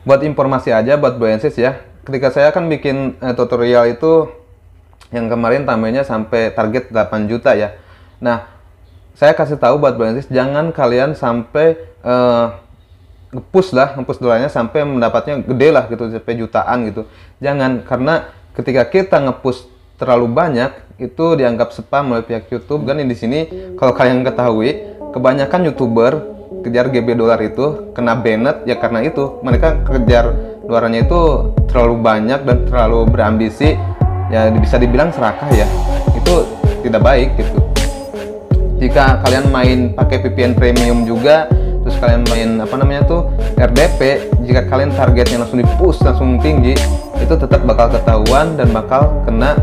Buat informasi aja buat Bro and Sis ya. Ketika saya kan bikin tutorial itu yang kemarin tamenya sampai target 8 juta ya. Nah, saya kasih tahu buat Bro and Sis, jangan kalian sampai nge-push dolarnya sampai mendapatnya gede lah gitu, sampai jutaan gitu. Jangan, karena ketika kita nge-push terlalu banyak itu dianggap spam oleh pihak YouTube. Dan di sini kalau kalian ketahui, kebanyakan YouTuber kejar GB dolar itu kena banned ya, karena itu mereka kejar dolarnya itu terlalu banyak dan terlalu berambisi ya, bisa dibilang serakah ya. Itu tidak baik gitu. Jika kalian main pakai VPN premium juga, terus kalian main RDP, jika kalian targetnya langsung di-push langsung tinggi, itu tetap bakal ketahuan dan bakal kena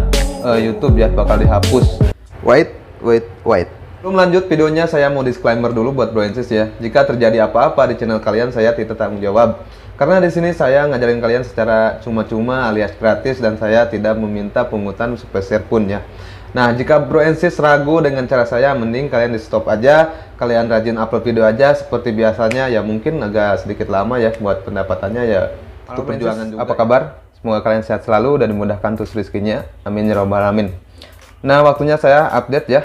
YouTube ya, bakal dihapus. Wait. Sebelum lanjut videonya, saya mau disclaimer dulu buat Bro and Sis ya. Jika terjadi apa-apa di channel kalian, saya tidak tanggung jawab. Karena di sini saya ngajarin kalian secara cuma-cuma alias gratis, dan saya tidak meminta pungutan sepeser pun ya. Nah, jika Bro and Sis ragu dengan cara saya, mending kalian di stop aja. Kalian rajin upload video aja seperti biasanya ya. Mungkin agak sedikit lama ya buat pendapatannya ya. Itu perjuangan juga. Apa kabar? Semoga kalian sehat selalu dan dimudahkan terus rezekinya. Amin ya rabbal alamin. Nah, waktunya saya update ya.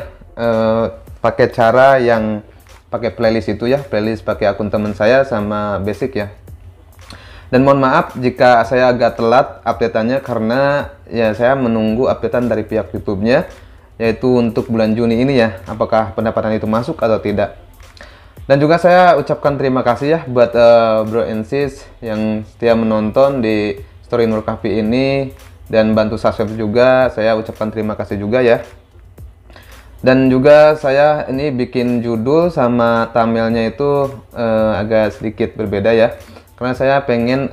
Pakai cara yang pakai playlist itu ya, playlist pakai akun teman saya sama basic ya. Dan mohon maaf jika saya agak telat updateannya, karena ya saya menunggu updatean dari pihak YouTube-nya, yaitu untuk bulan Juni ini ya, apakah pendapatan itu masuk atau tidak. Dan juga saya ucapkan terima kasih ya buat Bro and Sis yang setia menonton di story Nur Kahfi ini dan bantu subscribe juga. Saya ucapkan terima kasih juga ya. Dan juga saya ini bikin judul sama thumbnailnya itu agak sedikit berbeda ya, karena saya pengen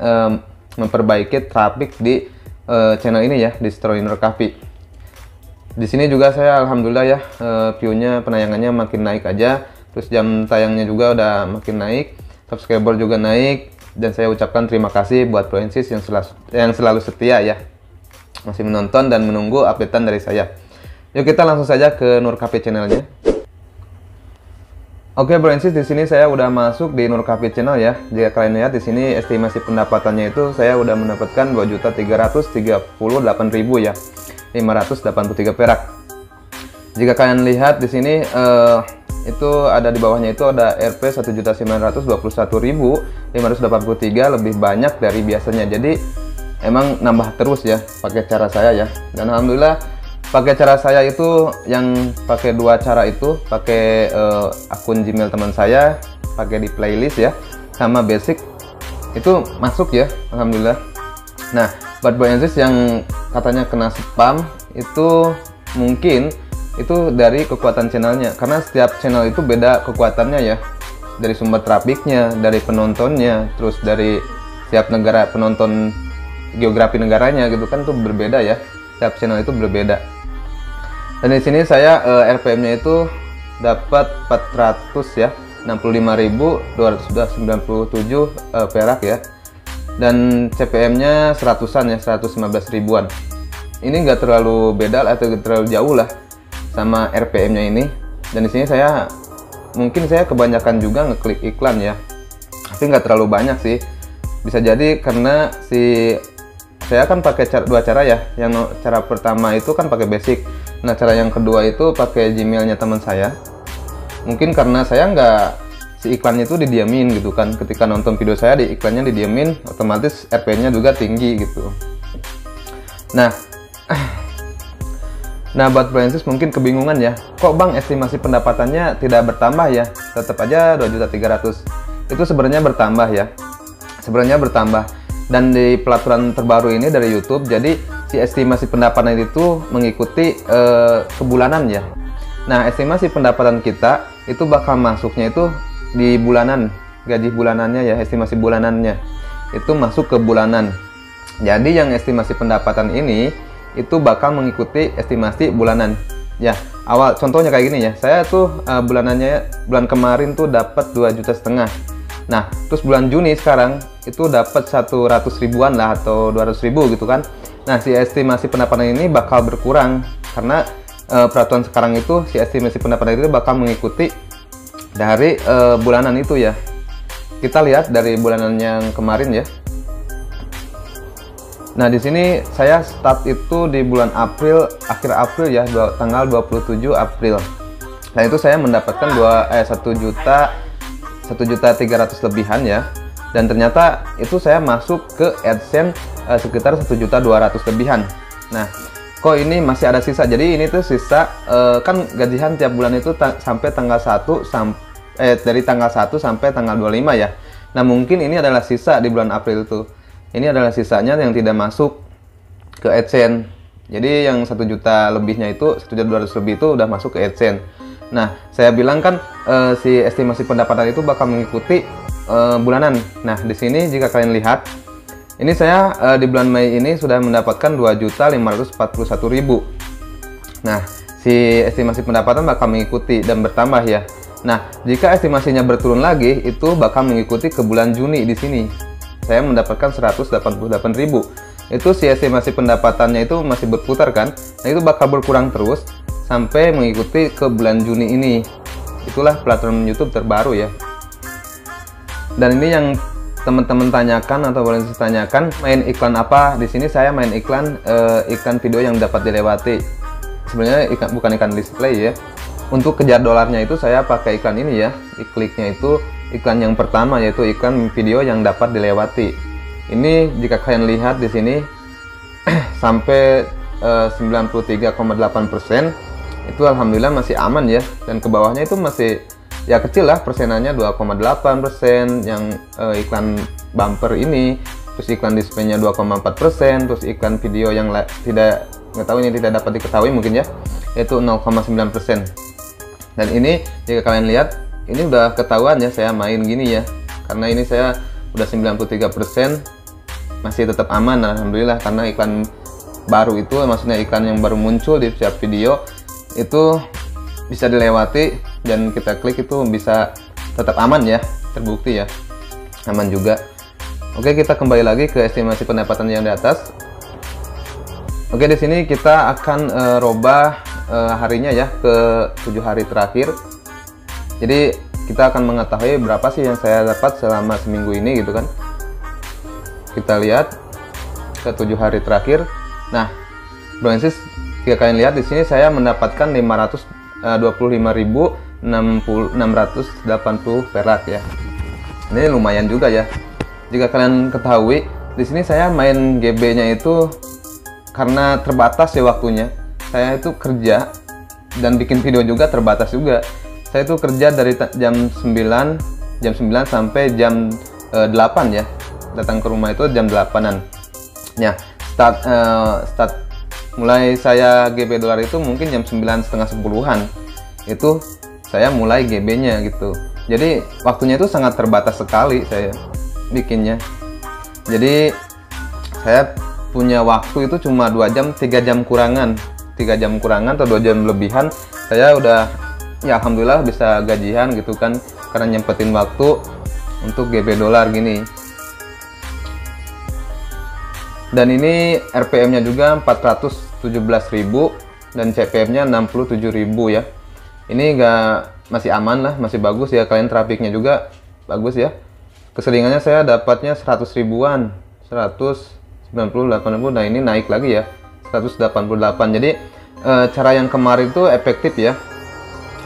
memperbaiki traffic di channel ini ya, di story Nur Kahfi. Di sini juga saya alhamdulillah ya, view-nya, penayangannya makin naik aja, terus jam tayangnya juga udah makin naik, subscriber juga naik, dan saya ucapkan terima kasih buat Bro and Sis yang selalu setia ya, masih menonton dan menunggu updatean dari saya. Yuk kita langsung saja ke Nur Kahfi channelnya. Oke Bro and Sis, di sini saya udah masuk di Nur Kahfi channel ya. Jika kalian lihat di sini estimasi pendapatannya itu saya udah mendapatkan 2.338.000 ya, 583 perak. Jika kalian lihat di sini itu ada di bawahnya itu ada Rp 1.921.583, lebih banyak dari biasanya. Jadi emang nambah terus ya pakai cara saya ya. Dan alhamdulillah pakai cara saya itu yang pakai dua cara itu, pakai akun Gmail teman saya, pakai di playlist ya, sama basic itu masuk ya, alhamdulillah. Nah, buat Bro and Sis yang katanya kena spam itu mungkin itu dari kekuatan channelnya, karena setiap channel itu beda kekuatannya ya, dari sumber trafficnya, dari penontonnya, terus dari setiap negara penonton, geografi negaranya gitu kan, itu berbeda ya, setiap channel itu berbeda. Dan di sini saya RPM-nya itu dapat 65.297 perak ya. Dan CPM-nya 100-an ya, 115 ribuan. Ini nggak terlalu beda atau terlalu jauh lah sama RPM-nya ini. Dan di sini saya mungkin saya kebanyakan juga ngeklik iklan ya. Tapi nggak terlalu banyak sih. Bisa jadi karena saya kan pakai dua cara ya. Yang cara pertama itu kan pakai basic. Nah, cara yang kedua itu pakai Gmailnya teman saya. Mungkin karena saya nggak, si iklannya itu didiamin gitu kan. Ketika nonton video saya, di iklannya didiamin, otomatis RPM-nya juga tinggi gitu. Nah, buat Bro and Sis mungkin kebingungan ya. Kok bang estimasi pendapatannya tidak bertambah ya? Tetap aja 2.300.000. Itu sebenarnya bertambah ya. Sebenarnya bertambah. Dan di peraturan terbaru ini dari YouTube, jadi si estimasi pendapatan itu mengikuti kebulanan ya. Nah, estimasi pendapatan kita itu bakal masuknya itu di bulanan, gaji bulanannya ya, estimasi bulanannya itu masuk ke bulanan. Jadi yang estimasi pendapatan ini itu bakal mengikuti estimasi bulanan ya. Awal contohnya kayak gini ya, saya tuh bulanannya bulan kemarin tuh dapat 2,5 juta. Nah, terus bulan Juni sekarang itu dapat 100 ribuan lah atau 200 ribu gitu kan. Nah, si estimasi pendapatan ini bakal berkurang karena peraturan sekarang itu si estimasi pendapatan itu bakal mengikuti dari bulanan itu ya. Kita lihat dari bulanan yang kemarin ya. Nah, di sini saya start itu di bulan April, akhir April ya, tanggal 27 April. Nah, itu saya mendapatkan 1.300.000 lebihan ya. Dan ternyata itu saya masuk ke AdSense sekitar 1.200.000 lebihan. Nah, kok ini masih ada sisa. Jadi ini tuh sisa kan gajian tiap bulan itu sampai tanggal 1 dari tanggal 1 sampai tanggal 25 ya. Nah, mungkin ini adalah sisa di bulan April itu. Ini adalah sisanya yang tidak masuk ke AdSense. Jadi yang 1 juta lebihnya itu, 1.200.000 lebih itu udah masuk ke AdSense. Nah, saya bilang kan si estimasi pendapatan itu bakal mengikuti bulanan. Nah, di sini jika kalian lihat, ini saya di bulan Mei ini sudah mendapatkan 2.541.000. Nah, si estimasi pendapatan bakal mengikuti dan bertambah ya. Nah, jika estimasinya berturun lagi, itu bakal mengikuti ke bulan Juni di sini. Saya mendapatkan 188.000. Itu si estimasi pendapatannya itu masih berputar kan. Nah, itu bakal berkurang terus sampai mengikuti ke bulan Juni ini. Itulah platform YouTube terbaru ya. Dan ini yang teman-teman tanyakan atau boleh ditanyakan, main iklan apa? Di sini saya main iklan video yang dapat dilewati. Sebenarnya bukan iklan display ya. Untuk kejar dolarnya itu saya pakai iklan ini ya. Kliknya itu iklan yang pertama, yaitu iklan video yang dapat dilewati. Ini jika kalian lihat di sini sampai 93,8%, itu alhamdulillah masih aman ya. Dan ke bawahnya itu masih ya kecil lah, persenannya 2,8%. Yang iklan bumper ini, terus iklan displaynya 2,4%, terus iklan video yang nggak tahu, ini tidak dapat diketahui mungkin ya, yaitu 0,9%. Dan ini jika kalian lihat, ini udah ketahuan ya saya main gini ya, karena ini saya udah 93%, masih tetap aman alhamdulillah, karena iklan baru itu, maksudnya iklan yang baru muncul di setiap video itu bisa dilewati dan kita klik itu bisa tetap aman ya, terbukti ya, aman juga. Oke, kita kembali lagi ke estimasi pendapatan yang di atas. Oke, di sini kita akan robah harinya ya ke 7 hari terakhir. Jadi kita akan mengetahui berapa sih yang saya dapat selama seminggu ini gitu kan. Kita lihat ke 7 hari terakhir. Nah, Broensis, jika kalian lihat di sini saya mendapatkan 525.680 perak ya. Ini lumayan juga ya. Jika kalian ketahui, di sini saya main GB-nya itu karena terbatas ya waktunya. Saya itu kerja dan bikin video juga terbatas juga. Saya itu kerja dari jam 9 sampai jam 8 ya. Datang ke rumah itu jam 8-an. Ya, start mulai saya GB dolar itu mungkin jam 9:30-10-an. Itu saya mulai GB-nya gitu. Jadi waktunya itu sangat terbatas sekali saya bikinnya. Jadi saya punya waktu itu cuma 2 jam, 3 jam kurangan. 3 jam kurangan atau 2 jam lebihan, saya udah ya alhamdulillah bisa gajian gitu kan, karena nyempetin waktu untuk GB dolar gini. Dan ini RPM nya juga 417.000 dan CPM nya 67.000 ya. Ini masih aman lah, masih bagus ya, kalian trafiknya juga bagus ya. Keselingannya saya dapatnya 100 ribuan, 198.000. Nah, ini naik lagi ya, 188. Jadi cara yang kemarin itu efektif ya.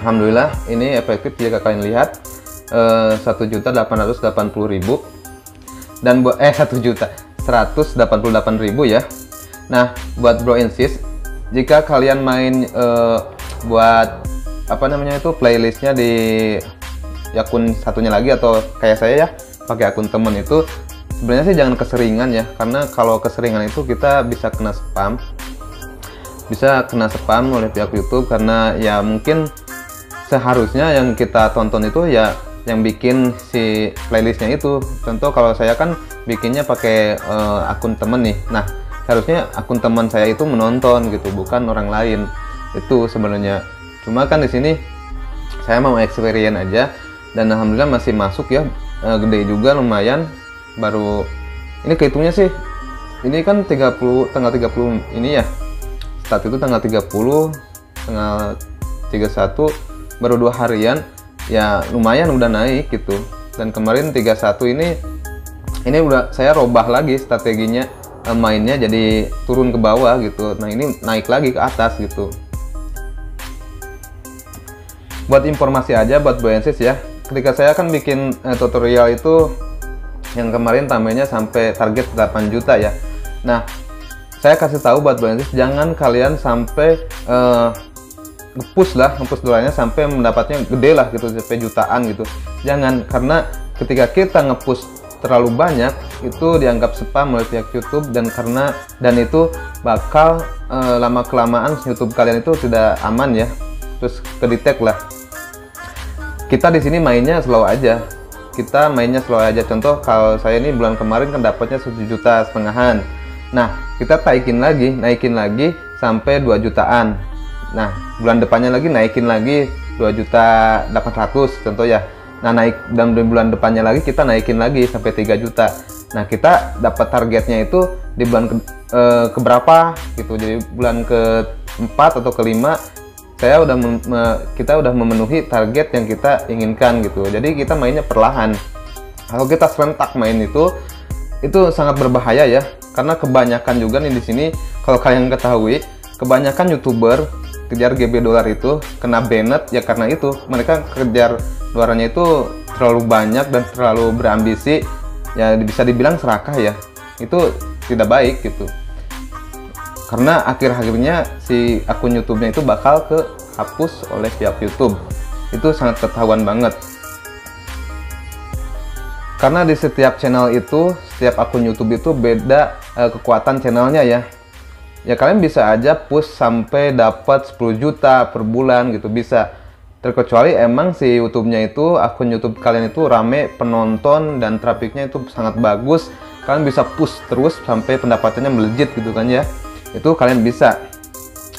Alhamdulillah ini efektif jika kalian lihat. 1.880.000 dan 1.188.000 ya. Nah, buat Bro and Sis, jika kalian main buat apa namanya itu playlistnya di akun satunya lagi atau kayak saya ya pakai akun temen, itu sebenarnya sih jangan keseringan ya, karena kalau keseringan itu kita bisa kena spam oleh pihak YouTube, karena ya mungkin seharusnya yang kita tonton itu ya yang bikin si playlistnya itu. Contoh kalau saya kan bikinnya pakai akun temen nih, nah seharusnya akun teman saya itu menonton gitu, bukan orang lain. Itu sebenarnya, cuma kan di sini saya mau experience aja dan alhamdulillah masih masuk ya, gede juga lumayan. Baru ini kehitungnya sih, ini kan tanggal 30 ini ya, start itu tanggal 30, tanggal 31, baru 2 harian ya, lumayan udah naik gitu. Dan kemarin 31 ini udah saya robah lagi strateginya, mainnya jadi turun ke bawah gitu. Nah ini naik lagi ke atas gitu. Buat informasi aja buat Bro and Sis ya, ketika saya kan bikin tutorial itu yang kemarin tamenya sampai target 8 juta ya. Nah saya kasih tahu buat Bro and Sis, jangan kalian sampai nge-push dolarnya sampai mendapatnya gede lah gitu, sampai jutaan gitu. Jangan, karena ketika kita nge-push terlalu banyak itu dianggap spam oleh pihak YouTube, dan itu bakal lama kelamaan YouTube kalian itu tidak aman ya, terus kedetek lah. Kita di sini mainnya slow aja, contoh kalau saya ini bulan kemarin kan dapatnya 1,5 juta. Nah kita naikin lagi sampai 2 jutaan. Nah bulan depannya lagi naikin lagi 2.800.000 contoh ya. Nah dan bulan depannya lagi kita naikin lagi sampai 3 juta. Nah kita dapat targetnya itu di bulan keberapa gitu. Jadi bulan ke-4 atau ke-5 kita udah memenuhi target yang kita inginkan gitu. Jadi kita mainnya perlahan. Kalau kita serentak main itu sangat berbahaya ya, karena kebanyakan juga nih di sini kalau kalian ketahui, kebanyakan YouTuber kejar GB dolar itu kena banned ya, karena itu mereka kejar dolarnya itu terlalu banyak dan terlalu berambisi ya, bisa dibilang serakah ya. Itu tidak baik gitu, karena akhir-akhirnya si akun YouTube-nya itu bakal kehapus oleh pihak YouTube. Itu sangat ketahuan banget, karena di setiap channel itu, setiap akun YouTube itu beda kekuatan channelnya ya. Ya kalian bisa aja push sampai dapat 10 juta per bulan gitu, bisa. Terkecuali emang si YouTube-nya itu, akun YouTube kalian itu rame penonton dan trafiknya itu sangat bagus, kalian bisa push terus sampai pendapatannya melejit gitu kan ya. Itu kalian bisa.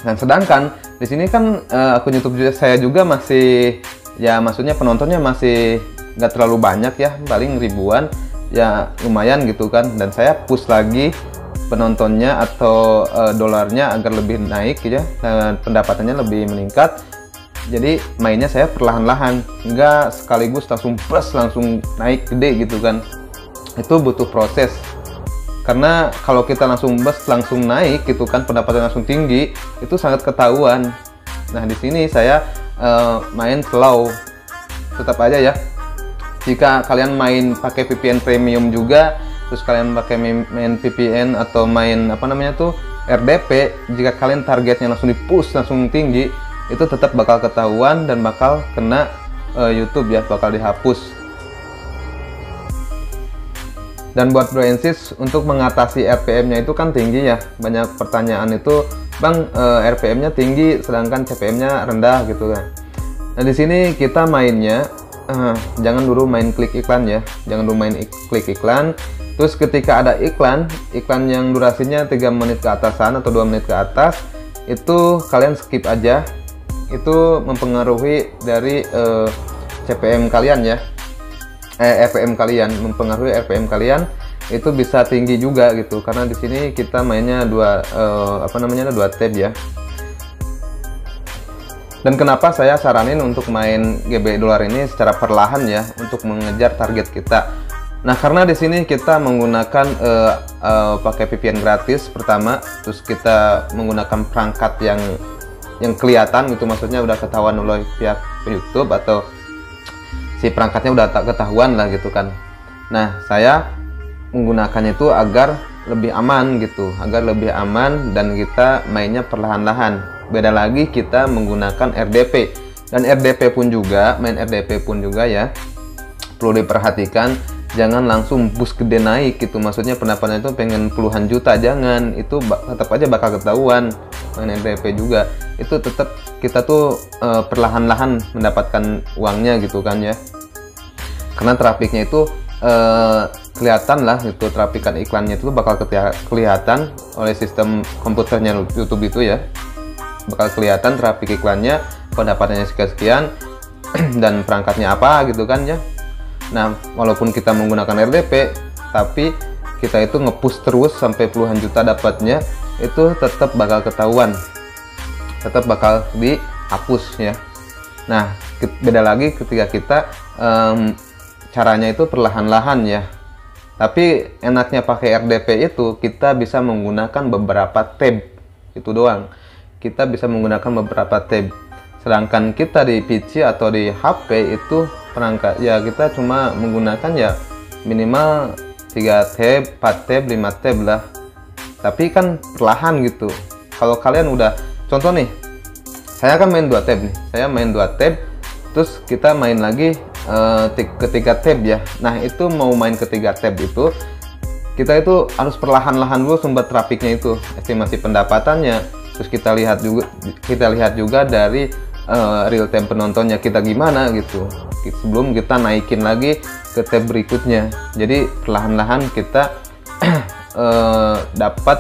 Dan sedangkan di sini kan akun YouTube saya juga masih ya, maksudnya penontonnya masih nggak terlalu banyak ya, paling ribuan ya, lumayan gitu kan. Dan saya push lagi penontonnya atau dolarnya agar lebih naik ya, dan pendapatannya lebih meningkat. Jadi mainnya saya perlahan-lahan, nggak sekaligus langsung plus langsung naik gede gitu kan. Itu butuh proses, karena kalau kita langsung langsung naik gitu kan, pendapatan langsung tinggi, itu sangat ketahuan. Nah di sini saya main slow. Tetap aja ya, jika kalian main pakai VPN premium juga, terus kalian pakai main VPN atau main apa namanya tuh RDP, jika kalian targetnya langsung di-push langsung tinggi, itu tetap bakal ketahuan dan bakal kena YouTube ya, bakal dihapus. Dan buat Bro and Sis, untuk mengatasi RPM-nya itu kan tinggi ya, banyak pertanyaan itu, Bang, RPM-nya tinggi sedangkan CPM-nya rendah gitu kan. Nah di sini kita mainnya jangan dulu main klik iklan ya, jangan dulu main klik iklan. Terus ketika ada iklan yang durasinya 3 menit ke atasan atau 2 menit ke atas, itu kalian skip aja. Itu mempengaruhi dari CPM kalian ya, RPM kalian, mempengaruhi RPM kalian. Itu bisa tinggi juga gitu, karena di sini kita mainnya dua tab ya. Dan kenapa saya saranin untuk main GB dolar ini secara perlahan ya, untuk mengejar target kita. Nah karena di sini kita menggunakan pakai VPN gratis pertama, terus kita menggunakan perangkat yang kelihatan gitu, maksudnya udah ketahuan oleh pihak YouTube atau si perangkatnya udah tak ketahuan lah gitu kan. Nah saya menggunakannya itu agar lebih aman gitu, dan kita mainnya perlahan-lahan. Beda lagi kita menggunakan RDP, dan RDP pun juga, main RDP pun juga ya, perlu diperhatikan, jangan langsung boost gede naik gitu, maksudnya pendapatannya itu pengen puluhan juta, jangan. Itu tetap aja bakal ketahuan. Main RDP juga itu tetap kita tuh perlahan-lahan mendapatkan uangnya gitu kan ya, karena trafiknya itu kelihatan lah, itu trafikan iklannya itu bakal kelihatan oleh sistem komputernya YouTube itu ya, bakal kelihatan trafik iklannya, pendapatannya sekian dan perangkatnya apa gitu kan ya. Nah walaupun kita menggunakan RDP, tapi kita itu nge-push terus sampai puluhan juta dapatnya, itu tetap bakal ketahuan, tetap bakal dihapus ya. Nah beda lagi ketika kita caranya itu perlahan-lahan ya. Tapi enaknya pakai RDP itu kita bisa menggunakan beberapa tab, itu doang. Kita bisa menggunakan beberapa tab. Sedangkan kita di PC atau di HP itu perangkat ya kita cuma menggunakan ya minimal 3 tab, 4 tab, 5 tab lah. Tapi kan perlahan gitu. Kalau kalian udah contoh nih, saya kan main 2 tab nih. Saya main 2 tab, terus kita main lagi ketiga tab ya. Nah itu mau main ketiga tab itu kita itu harus perlahan-lahan dulu sumber trafiknya itu, estimasi pendapatannya. Terus kita lihat juga dari real time penontonnya kita gimana gitu. Sebelum kita naikin lagi ke tab berikutnya. Jadi perlahan-lahan kita dapat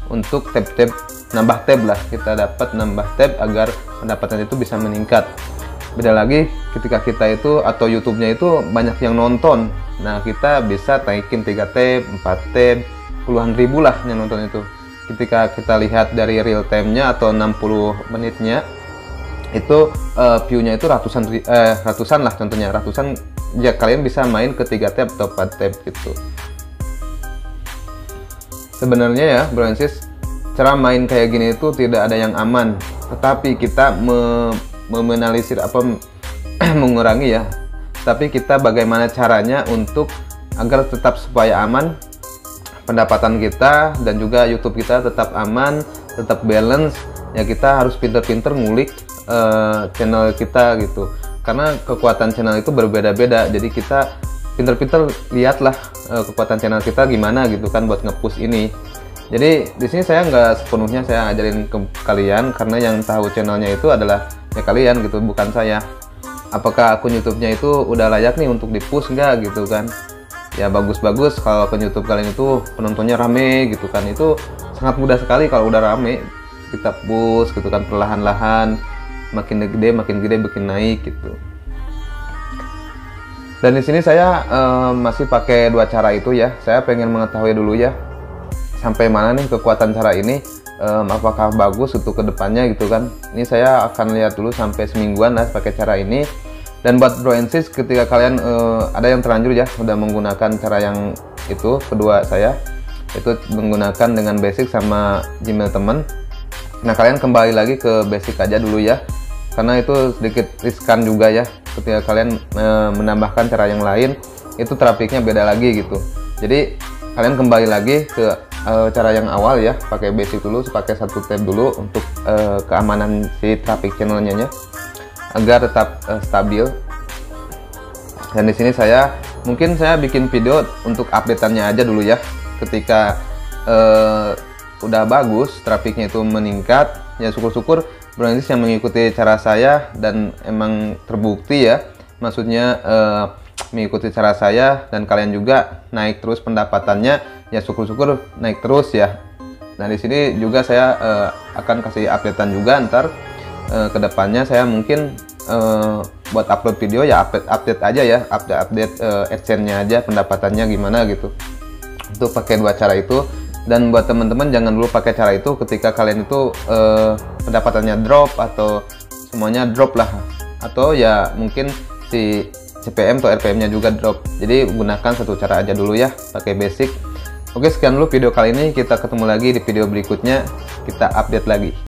untuk tab-tab, nambah tab lah. Kita dapat nambah tab agar pendapatan itu bisa meningkat. Beda lagi ketika kita itu atau YouTube-nya itu banyak yang nonton. Nah, kita bisa naikin 3 tab, 4 tab, puluhan ribu lah yang nonton itu. Ketika kita lihat dari real time-nya atau 60 menitnya, itu view-nya itu ratusan lah contohnya. Ratusan, ya kalian bisa main ke 3 tab atau 4 tab gitu. Sebenarnya ya, bro and sis, cara main kayak gini itu tidak ada yang aman. Tetapi kita meminimalisir apa mengurangi ya, tapi kita bagaimana caranya untuk agar tetap supaya aman pendapatan kita dan juga YouTube kita tetap aman, tetap balance ya. Kita harus pinter-pinter ngulik channel kita gitu, karena kekuatan channel itu berbeda-beda. Jadi kita pinter-pinter lihatlah kekuatan channel kita gimana gitu kan buat nge-push ini. Jadi di sini saya nggak sepenuhnya saya ajarin ke kalian, karena yang tahu channelnya itu adalah ya kalian gitu, bukan saya. Apakah akun YouTube-nya itu udah layak nih untuk di-push nggak gitu kan? Ya bagus-bagus kalau akun YouTube kalian itu penontonnya rame gitu kan, itu sangat mudah sekali kalau udah rame kita push gitu kan, perlahan-lahan makin gede bikin naik gitu. Dan di sini saya masih pakai 2 cara itu ya. Saya pengen mengetahui dulu ya sampai mana nih kekuatan cara ini, apakah bagus untuk kedepannya gitu kan. Ini saya akan lihat dulu sampai semingguan lah pakai cara ini. Dan buat bro and sis, ketika kalian ada yang terlanjur ya udah menggunakan cara yang itu kedua saya, itu menggunakan dengan basic sama Gmail temen. Nah kalian kembali lagi ke basic aja dulu ya, karena itu sedikit riskan juga ya. Ketika kalian menambahkan cara yang lain, itu trafiknya beda lagi gitu. Jadi kalian kembali lagi ke cara yang awal ya, pakai basic dulu, pakai 1 tab dulu untuk keamanan si traffic channelnya agar tetap stabil. Dan di sini mungkin saya bikin video untuk updateannya aja dulu ya. Ketika udah bagus, trafiknya itu meningkat, ya syukur-syukur brand yang mengikuti cara saya dan emang terbukti ya. Maksudnya mengikuti cara saya dan kalian juga naik terus pendapatannya, ya syukur-syukur naik terus ya. Nah di sini juga saya akan kasih updatean juga ntar kedepannya. Saya mungkin buat upload video ya update aja ya, update AdSense-nya aja, pendapatannya gimana gitu, untuk pakai 2 cara itu. Dan buat teman-teman jangan dulu pakai cara itu ketika kalian itu pendapatannya drop atau semuanya drop lah, atau ya mungkin si CPM atau RPM-nya juga drop. Jadi gunakan 1 cara aja dulu ya, pakai basic. Oke, sekian dulu video kali ini. Kita ketemu lagi di video berikutnya, kita update lagi.